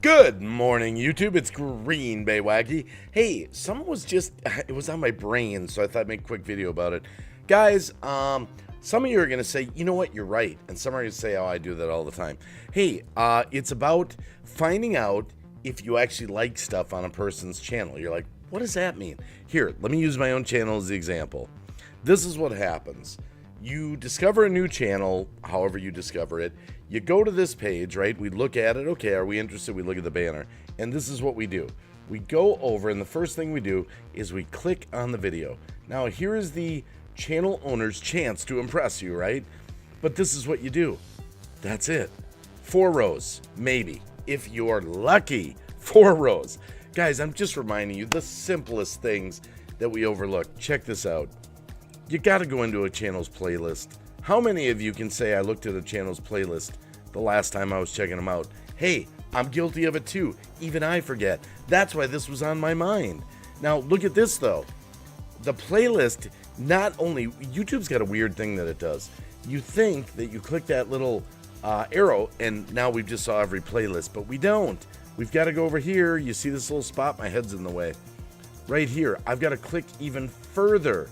Good morning, YouTube. It's greenbaywacky. Hey, someone was it was on my brain, so I thought I'd make a quick video about it. Guys, some of you are going to say, you know what, you're right. And some are going to say, oh, I do that all the time. Hey, it's about finding out if you actually like stuff on a person's channel. You're like, what does that mean? Here, let me use my own channel as the example. This is what happens. You discover a new channel, however you discover it. You go to this page, right? We look at it. Okay, are we interested? We look at the banner. And this is what we do. We go over, and the first thing we do is we click on the video. Now, here is the channel owner's chance to impress you, right? But this is what you do. That's it. 4 rows, maybe. If you're lucky, 4 rows. Guys, I'm just reminding you the simplest things that we overlook. Check this out. You got to go into a channel's playlist. How many of you can say I looked at a channel's playlist the last time I was checking them out? Hey, I'm guilty of it too. Even I forget. That's why this was on my mind. Now, look at this though. The playlist, not only, YouTube's got a weird thing that it does. You think that you click that little arrow and now we've just saw every playlist, but we don't. We've got to go over here. You see this little spot? My head's in the way. Right here, I've got to click even further.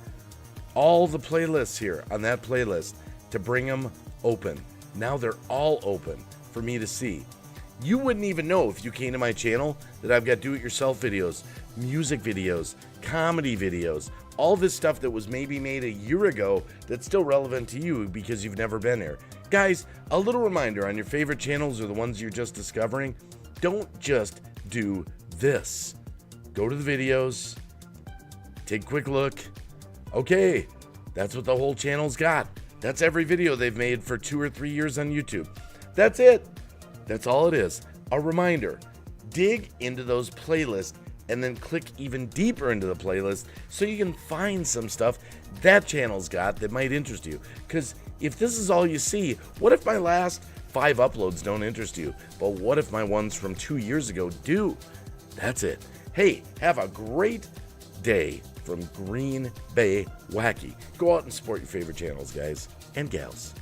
All the playlists here on that playlist to bring them open. Now they're all open for me to see. You wouldn't even know if you came to my channel that I've got do-it-yourself videos, music videos, comedy videos, all this stuff that was maybe made a year ago that's still relevant to you because you've never been here. Guys, a little reminder on your favorite channels or the ones you're just discovering, don't just do this. Go to the videos, take a quick look. Okay, that's what the whole channel's got. That's every video they've made for 2 or 3 years on YouTube. That's it. That's all it is. A reminder, dig into those playlists and then click even deeper into the playlist so you can find some stuff that channel's got that might interest you. Because if this is all you see, what if my last 5 uploads don't interest you? But what if my ones from 2 years ago do? That's it. Hey, have a great day from Green Bay Wacky. Go out and support your favorite channels, guys and gals.